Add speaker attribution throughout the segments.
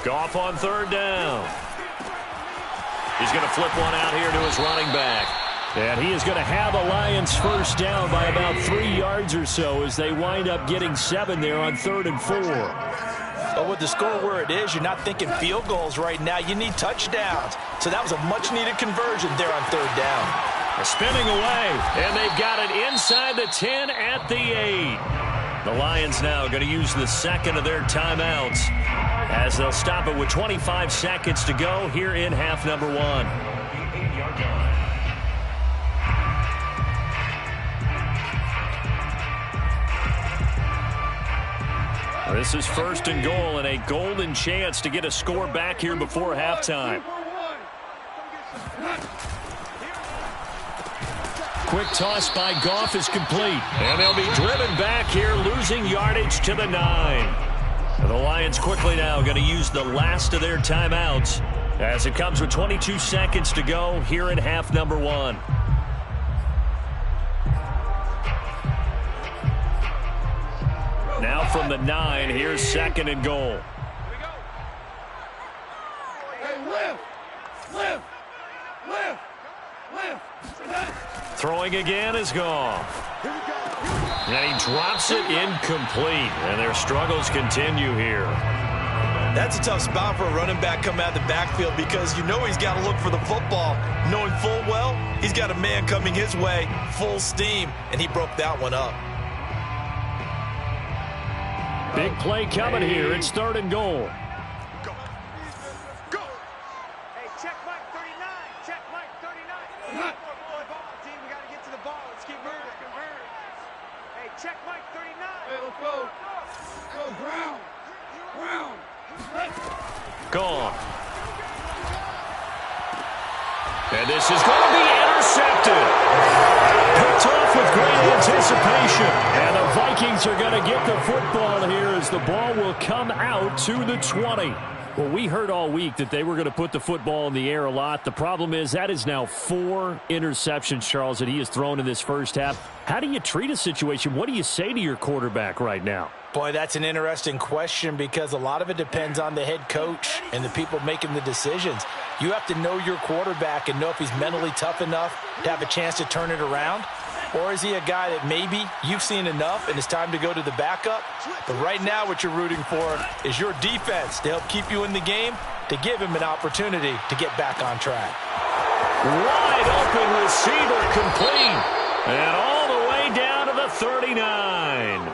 Speaker 1: Goff on third down. He's going to flip one out here to his running back. And he is going to have a Lions first down by about 3 yards or so as they wind up getting 7 there on 3rd and 4.
Speaker 2: But with the score where it is, you're not thinking field goals right now. You need touchdowns. So that was a much-needed conversion there on 3rd down.
Speaker 1: Spinning away, and they've got it inside the 10 at the 8. The Lions now going to use the second of their timeouts as they'll stop it with 25 seconds to go here in half number 1. This is 1st and goal and a golden chance to get a score back here before halftime. Quick toss by Goff is complete. And they'll be driven back here, losing yardage to the 9. The Lions quickly now going to use the last of their timeouts as it comes with 22 seconds to go here in half number 1. Now from the 9, here's 2nd and goal. Throwing again is Goff. And he drops it incomplete. And their struggles continue here.
Speaker 2: That's a tough spot for a running back coming out of the backfield because you know he's got to look for the football, knowing full well he's got a man coming his way, full steam, and he broke that one up.
Speaker 1: Big play coming here. It's 3rd and goal.
Speaker 3: Go. Hey, check Mike 39. Check Mike 39. Ball, team. We got to get to the ball. Let's keep moving. Hey, check Mike 39. Hey, let's go. Go, ground.
Speaker 1: Gone. And this is going to be intercepted. Picked off with great anticipation. And the Vikings are going to get the football here as the ball will come out to the 20. Well, we heard all week that they were going to put the football in the air a lot. The problem is that is now 4 interceptions, Charles, that he has thrown in this first half. How do you treat a situation? What do you say to your quarterback right now?
Speaker 2: Boy, that's an interesting question because a lot of it depends on the head coach and the people making the decisions. You have to know your quarterback and know if he's mentally tough enough to have a chance to turn it around. Or is he a guy that maybe you've seen enough and it's time to go to the backup? But right now what you're rooting for is your defense to help keep you in the game, to give him an opportunity to get back on track.
Speaker 1: Wide open receiver complete. And all the way down to the 39.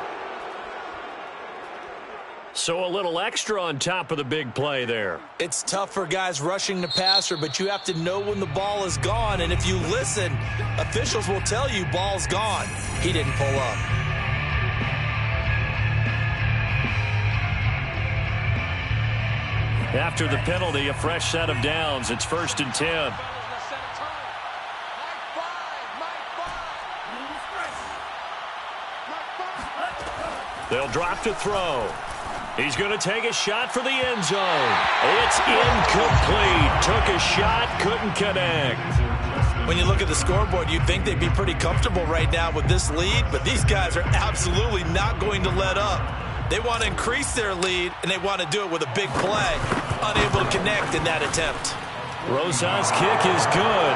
Speaker 1: So a little extra on top of the big play there.
Speaker 2: It's tough for guys rushing the passer, but you have to know when the ball is gone. And if you listen, officials will tell you ball's gone. He didn't pull up.
Speaker 1: After the penalty, a fresh set of downs. It's 1st and 10. They'll drop to throw. He's going to take a shot for the end zone. It's incomplete. Took a shot, couldn't connect.
Speaker 2: When you look at the scoreboard, you'd think they'd be pretty comfortable right now with this lead, but these guys are absolutely not going to let up. They want to increase their lead, and they want to do it with a big play. Unable to connect in that attempt.
Speaker 1: Rosas' kick is good,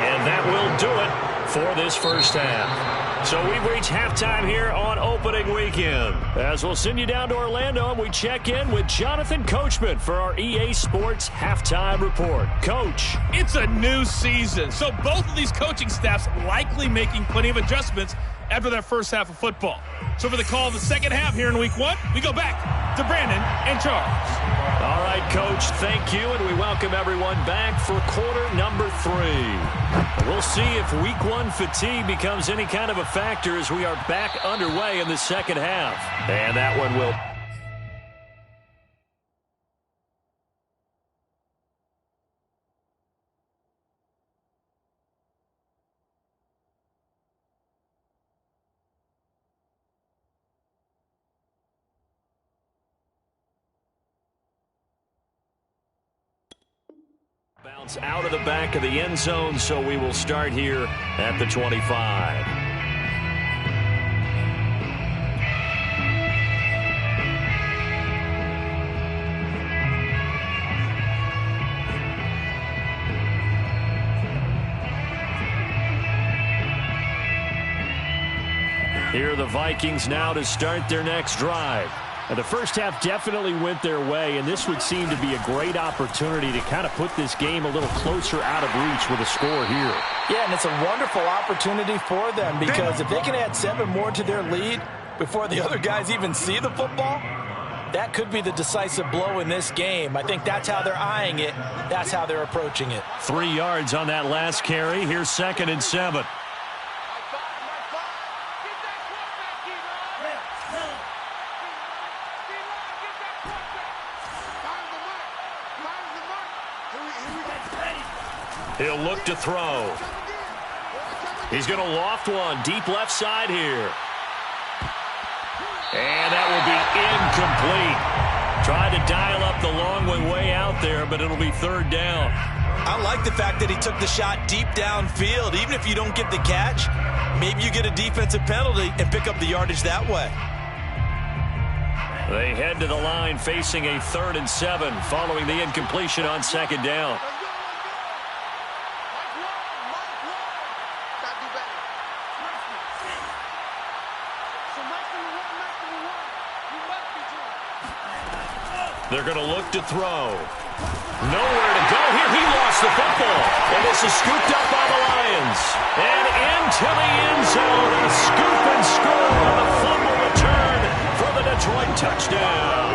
Speaker 1: and that will do it for this first half. So we've reached halftime here on opening weekend. As we'll send you down to Orlando, and we check in with Jonathan Coachman for our EA Sports Halftime Report. Coach.
Speaker 4: It's a new season, so both of these coaching staffs likely making plenty of adjustments after their first half of football. So for the call of the second half here in week 1, we go back to Brandon and Charles.
Speaker 1: All right, Coach, thank you, and we welcome everyone back for quarter number 3. We'll see if week 1 fatigue becomes any kind of a factor as we are back underway in the second half. And that one will... bounce out of the back of the end zone, so we will start here at the 25. Here are the Vikings now to start their next drive. Now, the first half definitely went their way, and this would seem to be a great opportunity to kind of put this game a little closer out of reach with a score here.
Speaker 2: Yeah, and it's a wonderful opportunity for them because if they can add 7 more to their lead before the other guys even see the football, that could be the decisive blow in this game. I think that's how they're eyeing it. That's how they're approaching it.
Speaker 1: 3 yards on that last carry. Here's 2nd and 7. He'll look to throw. He's going to loft one deep left side here. And that will be incomplete. Tried to dial up the long way out there, but it'll be 3rd down.
Speaker 2: I like the fact that he took the shot deep downfield. Even if you don't get the catch, maybe you get a defensive penalty and pick up the yardage that way.
Speaker 1: They head to the line facing a 3rd and 7 following the incompletion on 2nd down. They're going to look to throw. Nowhere to go here. He lost the football. And this is scooped up by the Lions. And into the end zone. A scoop and score on the fumble return for the Detroit touchdown.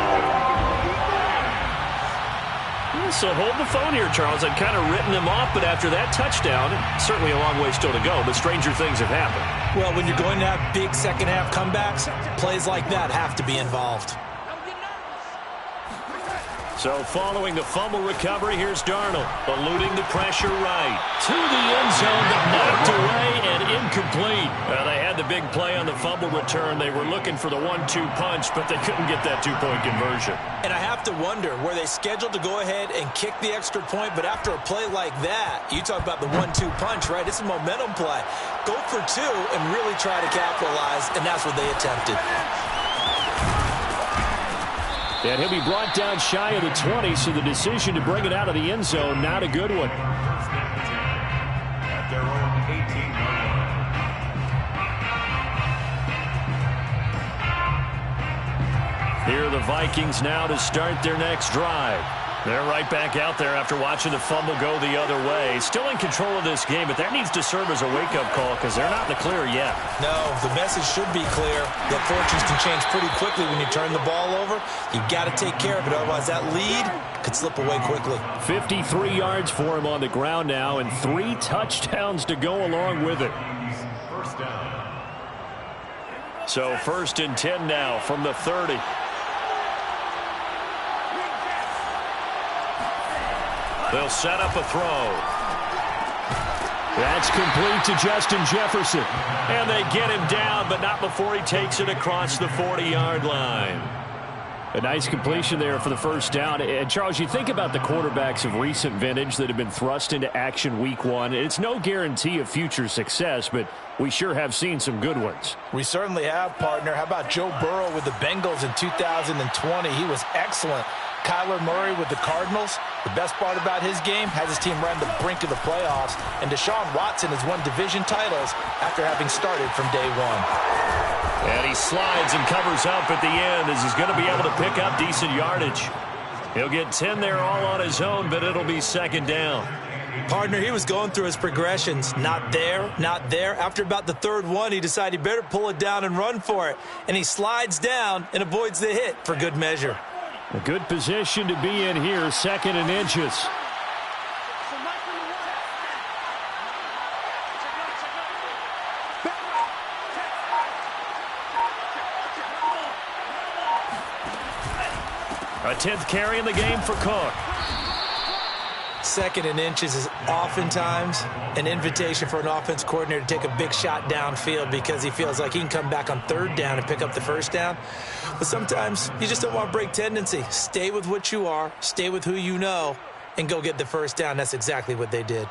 Speaker 1: So hold the phone here, Charles. I'd kind of written him off, but after that touchdown, certainly a long way still to go, but stranger things have happened.
Speaker 2: Well, when you're going to have big second-half comebacks, plays like that have to be involved.
Speaker 1: So following the fumble recovery, here's Darnold, eluding the pressure right. To the end zone, but knocked away and incomplete. They had the big play on the fumble return. They were looking for the 1-2 punch, but they couldn't get that 2-point conversion.
Speaker 2: And I have to wonder, were they scheduled to go ahead and kick the extra point, but after a play like that, you talk about the 1-2 punch, right? It's a momentum play. Go for 2 and really try to capitalize, and that's what they attempted.
Speaker 1: And he'll be brought down shy of the 20, so the decision to bring it out of the end zone, not a good one.
Speaker 3: At their own 18-yard line.
Speaker 1: Here are the Vikings now to start their next drive. They're right back out there after watching the fumble go the other way. Still in control of this game, but that needs to serve as a wake-up call because they're not in the clear yet.
Speaker 2: No, the message should be clear that fortunes can change pretty quickly when you turn the ball over. You've got to take care of it, otherwise that lead could slip away quickly.
Speaker 1: 53 yards for him on the ground now and 3 touchdowns to go along with it.
Speaker 3: First down.
Speaker 1: So 1st and 10 now from the 30. They'll set up a throw. That's complete to Justin Jefferson. And they get him down, but not before he takes it across the 40-yard line. A nice completion there for the first down. And, Charles, you think about the quarterbacks of recent vintage that have been thrust into action week 1. It's no guarantee of future success, but we sure have seen some good ones.
Speaker 2: We certainly have, partner. How about Joe Burrow with the Bengals in 2020? He was excellent. Kyler Murray with the Cardinals. The best part about his game has his team right on the brink of the playoffs. And Deshaun Watson has won division titles after having started from day 1.
Speaker 1: And he slides and covers up at the end as he's going to be able to pick up decent yardage. He'll get 10 there all on his own, but it'll be 2nd down.
Speaker 2: Partner, he was going through his progressions. Not there, not there. After about the 3rd one, he decided he better pull it down and run for it. And he slides down and avoids the hit for good measure.
Speaker 1: A good position to be in here, 2nd and inches. A 10th carry in the game for Cook.
Speaker 2: 2nd and inches is oftentimes an invitation for an offense coordinator to take a big shot downfield because he feels like he can come back on 3rd down and pick up the 1st down. But sometimes you just don't want to break tendency. Stay with what you are, stay with who you know, and go get the 1st down. That's exactly what they did.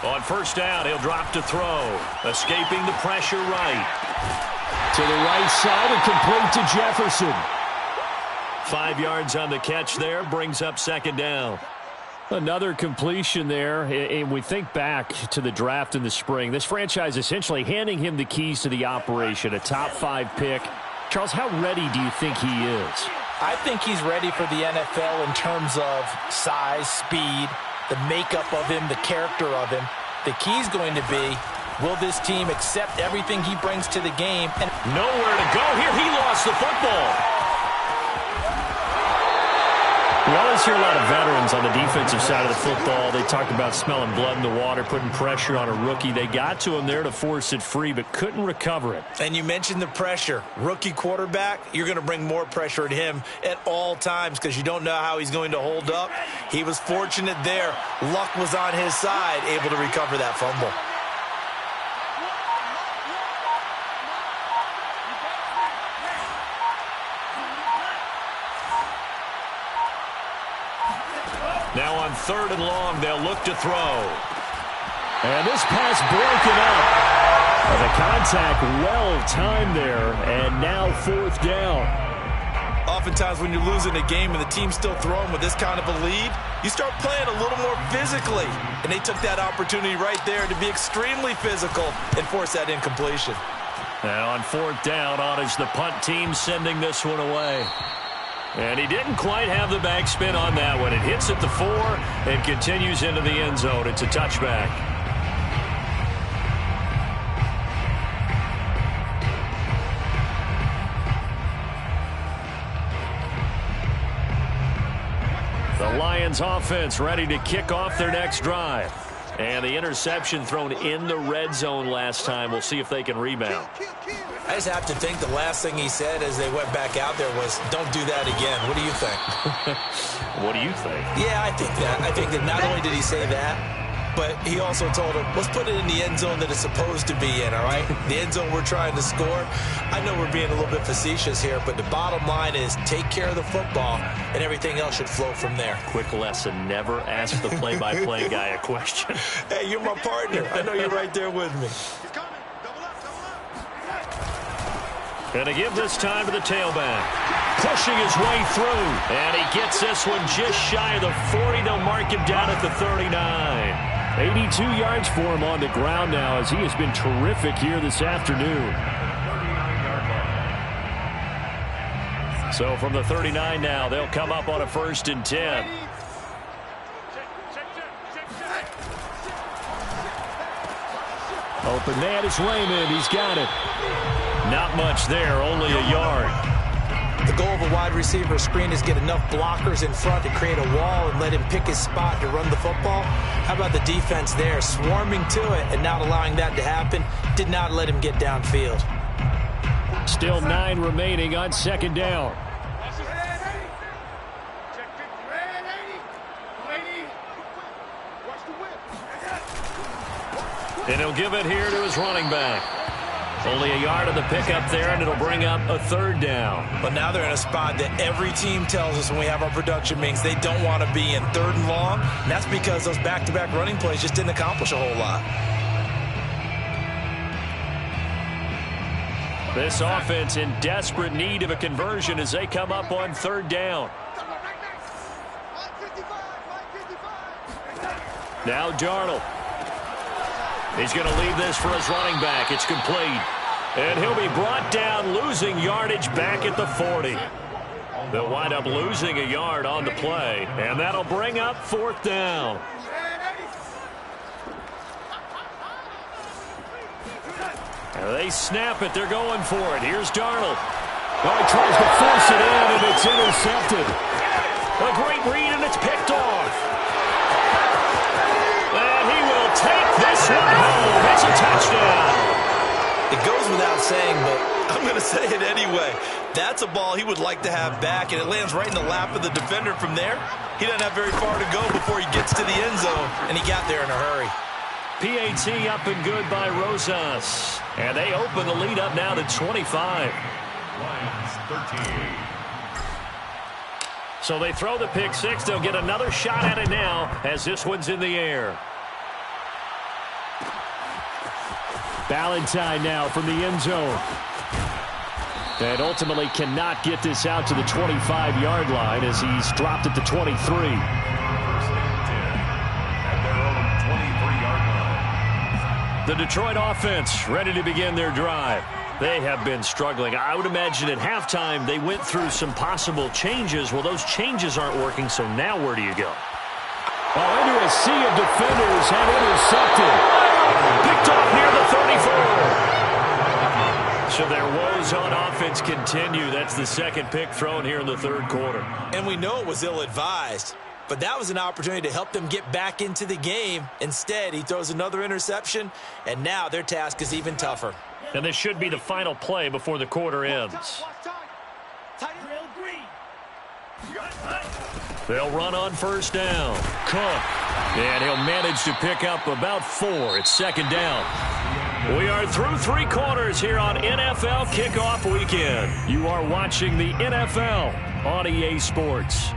Speaker 1: On first down, he'll drop to throw. Escaping the pressure right. To the right side and complete to Jefferson. 5 yards on the catch there, brings up second down. Another completion there, and we think back to the draft in the spring. This franchise essentially handing him the keys to the operation, a top 5 pick. Charles, how ready do you think he is?
Speaker 2: I think he's ready for the NFL in terms of size, speed, the makeup of him, the character of him. The key's going to be, will this team accept everything he brings to the game? And
Speaker 1: nowhere to go here. He lost the football. We always hear a lot of veterans on the defensive side of the football. They talk about smelling blood in the water, putting pressure on a rookie. They got to him there to force it free, but couldn't recover it.
Speaker 2: And you mentioned the pressure. Rookie quarterback, you're going to bring more pressure at him at all times because you don't know how he's going to hold up. He was fortunate there. Luck was on his side, able to recover that fumble.
Speaker 1: Now on 3rd and long, they'll look to throw. And this pass broken up. The contact well-timed there, and now 4th down.
Speaker 2: Oftentimes when you're losing a game and the team's still throwing with this kind of a lead, you start playing a little more physically. And they took that opportunity right there to be extremely physical and force that incompletion.
Speaker 1: Now on 4th down, on is the punt team sending this one away. And he didn't quite have the backspin on that one. It hits at the 4 and continues into the end zone. It's a touchback. The Lions offense ready to kick off their next drive. And the interception thrown in the red zone last time. We'll see if they can rebound.
Speaker 2: I just have to think the last thing he said as they went back out there was, don't do that again. What do you think?
Speaker 1: What do you think?
Speaker 2: Yeah, I think that. I think that not only did he say that, but he also told him, let's put it in the end zone that it's supposed to be in, all right? The end zone we're trying to score. I know we're being a little bit facetious here, but the bottom line is take care of the football, and everything else should flow from there.
Speaker 1: Quick lesson, never ask the play-by-play guy a question.
Speaker 2: Hey, you're my partner. I know you're right there with me.
Speaker 1: And to give this time to the tailback. Pushing his way through. And he gets this one just shy of the 40. They'll mark him down at the 39. 82 yards for him on the ground now as he has been terrific here this afternoon. So from the 39 now, they'll come up on a 1st and 10. Open man is Raymond. He's got it. Not much there, only a yard.
Speaker 2: The goal of a wide receiver screen is get enough blockers in front to create a wall and let him pick his spot to run the football. How about the defense there, swarming to it and not allowing that to happen? Did not let him get downfield.
Speaker 1: Still 9 remaining on 2nd down. And he'll give it here to his running back. Only a yard of the pickup there, and it'll bring up a 3rd down.
Speaker 2: But now they're in a spot that every team tells us when we have our production meetings they don't want to be in, 3rd and long. And that's because those back-to-back running plays just didn't accomplish a whole lot.
Speaker 1: This offense in desperate need of a conversion as they come up on 3rd down. Now Darnold. He's going to leave this for his running back. It's complete. And he'll be brought down, losing yardage back at the 40. They'll wind up losing a yard on the play, and that'll bring up 4th down. And they snap it. They're going for it. Here's Darnold. Oh, he tries to force it in, and it's intercepted. A great read, and it's picked off. And he will take this one home. It's a touchdown.
Speaker 2: It goes without saying, but I'm going to say it anyway. That's a ball he would like to have back, and it lands right in the lap of the defender from there. He doesn't have very far to go before he gets to the end zone, and he got there in a hurry.
Speaker 1: PAT up and good by Rosas. And they open the lead up now to 25. So they throw the pick 6. They'll get another shot at it now as this one's in the air. Ballantyne now from the end zone. And ultimately cannot get this out to the 25-yard line as he's dropped at the 23. The Detroit offense ready to begin their drive. They have been struggling. I would imagine at halftime they went through some possible changes. Well, those changes aren't working, so now where do you go? Oh, into a sea of defenders and intercepted. Picked off near the 34. So their woes on offense continue. That's the second pick thrown here in the third quarter.
Speaker 2: And we know it was ill-advised, but that was an opportunity to help them get back into the game. Instead, he throws another interception, and now their task is even tougher.
Speaker 1: And this should be the final play before the quarter ends. They'll run on first down. Cook. And he'll manage to pick up about 4. It's second down. We are through 3 quarters here on NFL Kickoff Weekend. You are watching the NFL on EA Sports.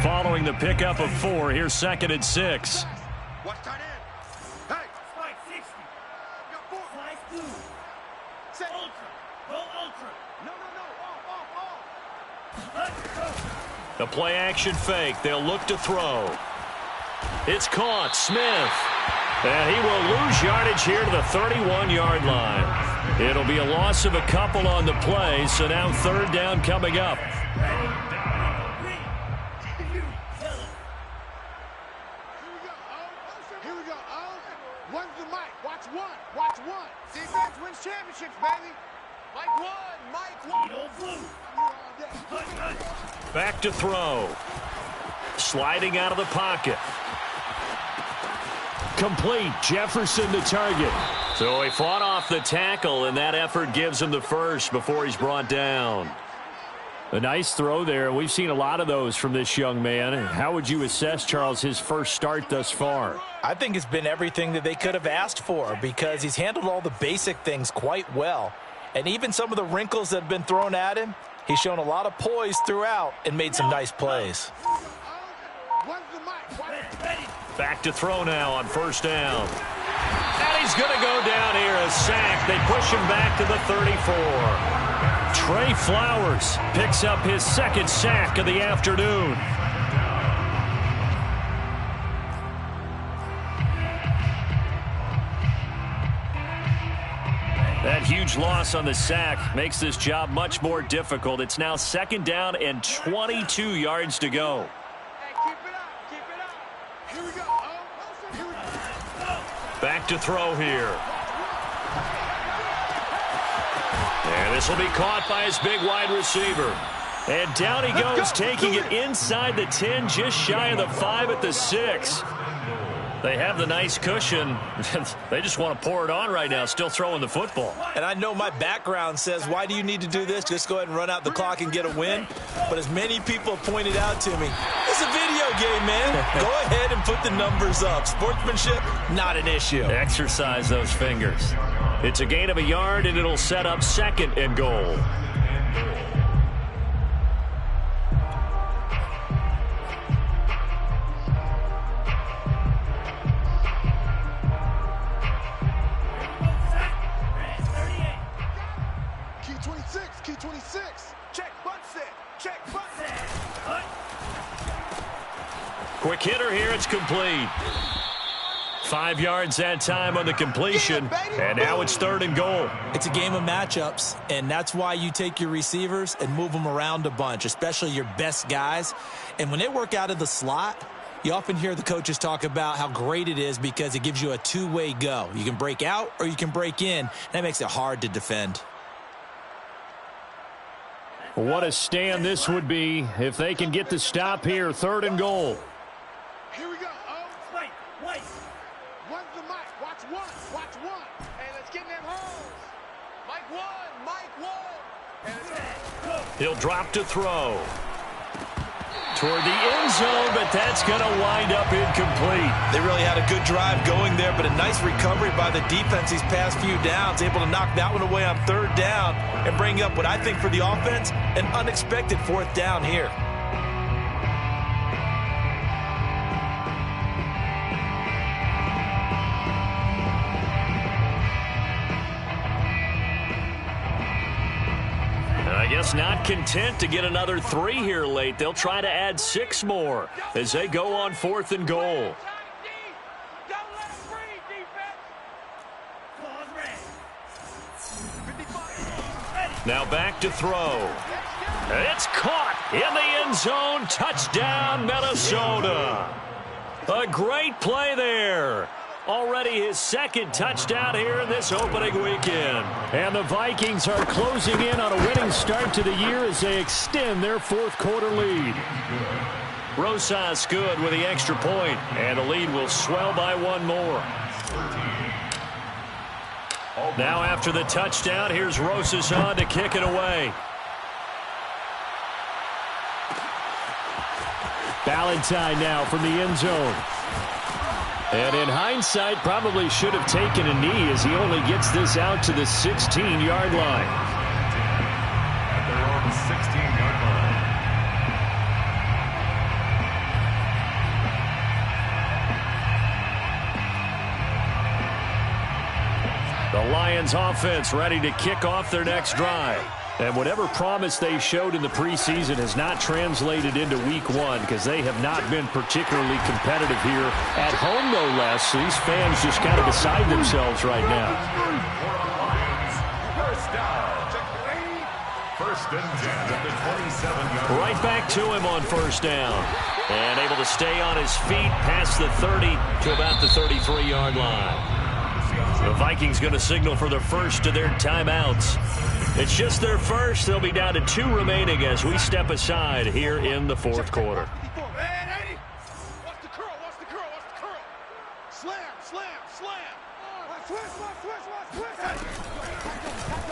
Speaker 1: Following the pickup of 4, here's second and 6.
Speaker 3: Watch tight end. Hey. Spike 60. Got 4. Slice 2. Set. Ultra. Go ultra. No. Off.
Speaker 1: The play action fake. They'll look to throw. It's caught. Smith. And he will lose yardage here to the 31-yard line. It'll be a loss of a couple on the play, so now third down coming up.
Speaker 3: Championships, baby. Mike 1.
Speaker 1: Back to throw. Sliding out of the pocket. Complete. Jefferson the target. So he fought off the tackle, and that effort gives him the first before he's brought down. A nice throw there. We've seen a lot of those from this young man. How would you assess, Charles, his first start thus far?
Speaker 2: I think it's been everything that they could have asked for because he's handled all the basic things quite well. And even some of the wrinkles that have been thrown at him, he's shown a lot of poise throughout and made some nice plays.
Speaker 1: Back to throw now on first down. And he's going to go down here, a sack. They push him back to the 34. Trey Flowers picks up his second sack of the afternoon. That huge loss on the sack makes this job much more difficult. It's now second down and 22 yards to go.
Speaker 3: Hey, keep it up. Here we go.
Speaker 1: Back to throw here. And this will be caught by his big wide receiver. And down he goes, taking it inside the 10, just shy of the 5 at the 6. They have the nice cushion. They just want to pour it on right now, still throwing the football.
Speaker 2: And I know my background says, why do you need to do this? Just go ahead and run out the clock and get a win. But as many people have pointed out to me, it's a video game, man. Go ahead and put the numbers up. Sportsmanship, not an issue.
Speaker 1: Exercise those fingers. It's a gain of a yard, and it'll set up second and goal.
Speaker 3: Key 26. Check butt set. Check butt set.
Speaker 1: Quick hitter here. It's complete. 5 yards that time on the completion. And now it's third and goal.
Speaker 2: It's a game of matchups, and that's why you take your receivers and move them around a bunch, especially your best guys. And when they work out of the slot, you often hear the coaches talk about how great it is because it gives you a two-way go. You can break out or you can break in. That makes it hard to defend.
Speaker 1: What a stand this would be if they can get the stop here. Third and goal.
Speaker 3: Here we go. Wait. One's the mic. Watch one. Hey, let's get in them holes. Mike 1.
Speaker 1: He'll drop to throw. toward the end zone, but that's going to wind up incomplete.
Speaker 2: They really had a good drive going there, but a nice recovery by the defense these past few downs, able to knock that one away on third down and bring up what I think for the offense, an unexpected fourth down here.
Speaker 1: I guess not content to get another 3 here late. They'll try to add 6 more as they go on 4th and goal. Now back to throw. It's caught in the end zone. Touchdown, Minnesota. A great play there. Already his 2nd touchdown here in this opening weekend. And the Vikings are closing in on a winning start to the year as they extend their 4th quarter lead. Rosas good with the extra point, and the lead will swell by 1 more. Now after the touchdown, here's Rosas on to kick it away. Ballantyne now from the end zone. And in hindsight, probably should have taken a knee as he only gets this out to the 16-yard line.
Speaker 5: At their own 16-yard
Speaker 1: line. The Lions offense ready to kick off their next drive. And whatever promise they showed in the preseason has not translated into week 1 because they have not been particularly competitive here at home, no less. So these fans just kind of beside themselves right now.
Speaker 5: First and 10 at the 27-yard line.
Speaker 1: Right back to him on first down. And able to stay on his feet past the 30 to about the 33-yard line. The Vikings going to signal for the first of their timeouts. It's just their first. They'll be down to 2 remaining as we step aside here in the 4th quarter.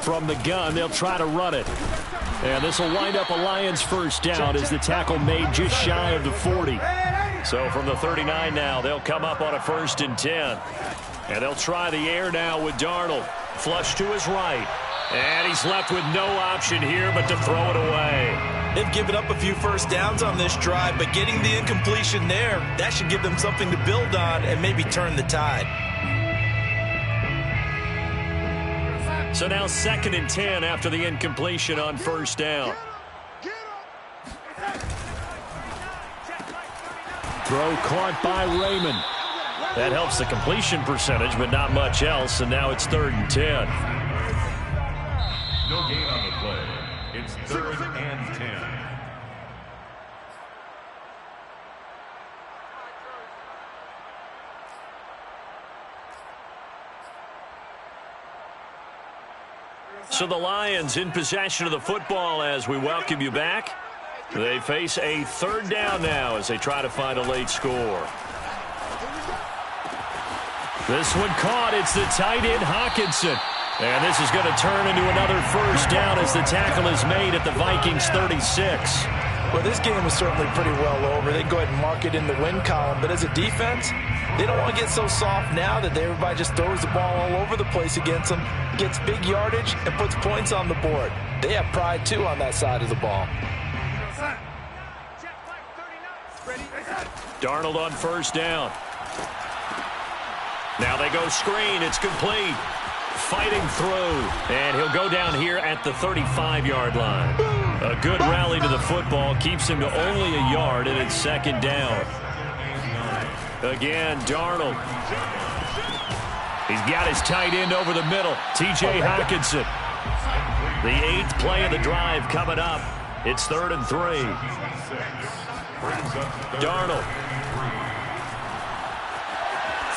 Speaker 1: From the gun, they'll try to run it. And this will wind up a Lions first down as the tackle made just shy of the 40. So from the 39 now, they'll come up on a 1st and 10. And they'll try the air now with Darnold. Flush to his right. And he's left with no option here but to throw it away.
Speaker 2: They've given up a few first downs on this drive, but getting the incompletion there, that should give them something to build on and maybe turn the tide.
Speaker 1: So now 2nd and 10 after the incompletion on first down. Throw caught by Raymond. That helps the completion percentage, but not much else, and now it's 3rd and 10.
Speaker 5: No gain on the play. It's 3rd and 10.
Speaker 1: So the Lions in possession of the football as we welcome you back. They face a 3rd down now as they try to find a late score. This one caught. It's the tight end, Hawkinson. And this is going to turn into another first down as the tackle is made at the Vikings 36.
Speaker 2: Well, this game is certainly pretty well over. They go ahead and mark it in the win column. But as a defense, they don't want to get so soft now that everybody just throws the ball all over the place against them, gets big yardage, and puts points on the board. They have pride, too, on that side of the ball.
Speaker 1: Darnold on first down. Now they go screen. It's complete. Fighting through. And he'll go down here at the 35-yard line. A good rally to the football keeps him to only a yard, and it's 2nd down. Again, Darnold. He's got his tight end over the middle, T.J. Hawkinson. The 8th play of the drive coming up. It's 3rd and 3. Darnold.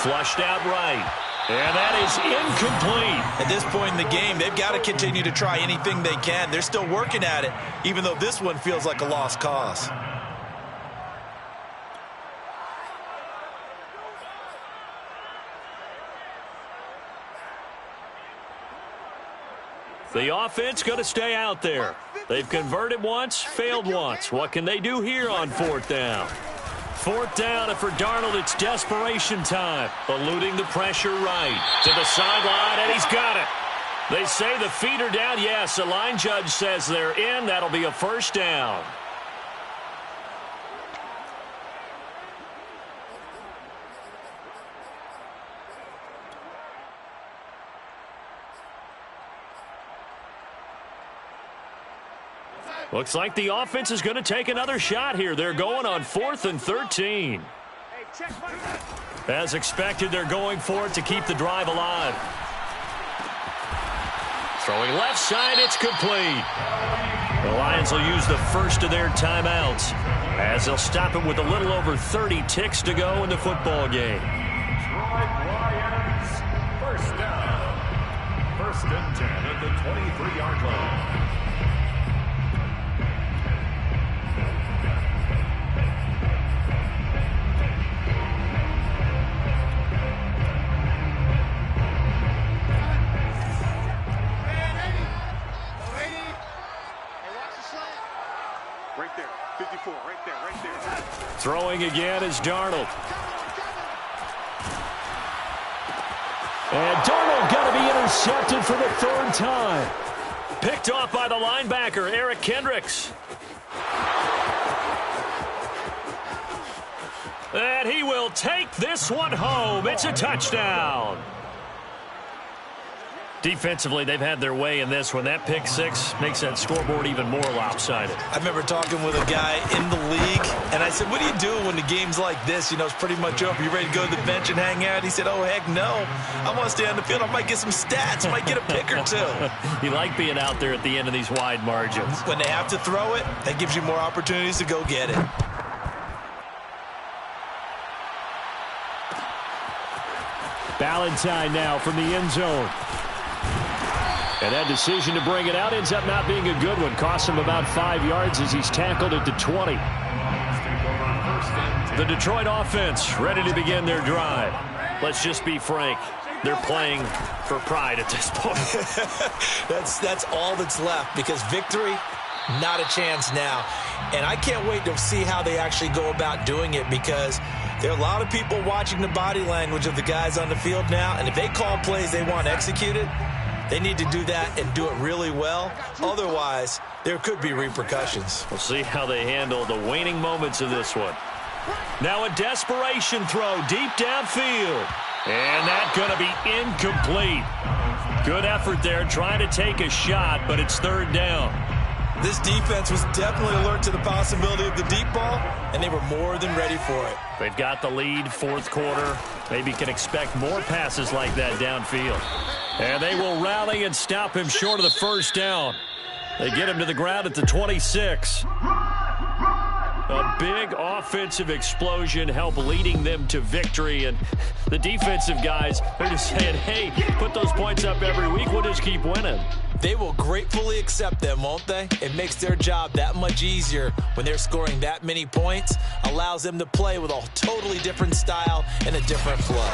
Speaker 1: Flushed out right. And that is incomplete.
Speaker 2: At this point in the game, they've got to continue to try anything they can. They're still working at it, even though this one feels like a lost cause.
Speaker 1: The offense going to stay out there. They've converted once, failed once. What can they do here on 4th down? 4th down, and for Darnold, it's desperation time. Eluding the pressure right. To the sideline, and he's got it. They say the feet are down. Yes, the line judge says they're in. That'll be a 1st down. Looks like the offense is going to take another shot here. They're going on 4th and 13. As expected, they're going for it to keep the drive alive. Throwing left side, it's complete. The Lions will use the first of their timeouts as they'll stop it with a little over 30 ticks to go in the football game.
Speaker 5: Lions, 1st down. 1st and 10 at the 23-yard line.
Speaker 1: Throwing again is Darnold. And Darnold got to be intercepted for the 3rd time. Picked off by the linebacker, Eric Kendricks. And he will take this one home. It's a touchdown. Defensively, they've had their way in this one. That pick 6 makes that scoreboard even more lopsided.
Speaker 2: I remember talking with a guy in the league, and I said, what do you do when the game's like this? You know, it's pretty much over. You ready to go to the bench and hang out? He said, oh, heck no. I want to stay on the field. I might get some stats. I might get a pick or 2.
Speaker 1: You like being out there at the end of these wide margins.
Speaker 2: When they have to throw it, that gives you more opportunities to go get it.
Speaker 1: Ballantyne now from the end zone. And that decision to bring it out ends up not being a good one. Costs him about 5 yards as he's tackled at the 20. The Detroit offense ready to begin their drive. Let's just be frank. They're playing for pride at this point.
Speaker 2: That's all that's left, because victory, not a chance now. And I can't wait to see how they actually go about doing it, because there are a lot of people watching the body language of the guys on the field now, and if they call plays they want executed, they need to do that and do it really well. Otherwise, there could be repercussions.
Speaker 1: We'll see how they handle the waning moments of this one. Now a desperation throw deep downfield. And that's going to be incomplete. Good effort there trying to take a shot, but it's 3rd down.
Speaker 2: This defense was definitely alert to the possibility of the deep ball, and they were more than ready for it.
Speaker 1: They've got the lead, 4th quarter. Maybe can expect more passes like that downfield. And they will rally and stop him short of the 1st down. They get him to the ground at the 26. A big offensive explosion helped leading them to victory. And the defensive guys, they're just saying, hey, put those points up every week. We'll just keep winning.
Speaker 2: They will gratefully accept them, won't they? It makes their job that much easier when they're scoring that many points. Allows them to play with a totally different style and a different flow.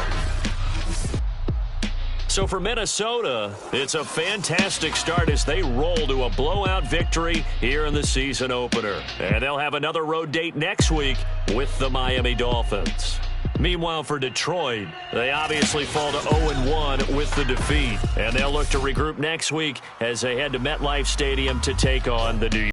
Speaker 1: So for Minnesota, it's a fantastic start as they roll to a blowout victory here in the season opener. And they'll have another road date next week with the Miami Dolphins. Meanwhile, for Detroit, they obviously fall to 0-1 with the defeat. And they'll look to regroup next week as they head to MetLife Stadium to take on the New York.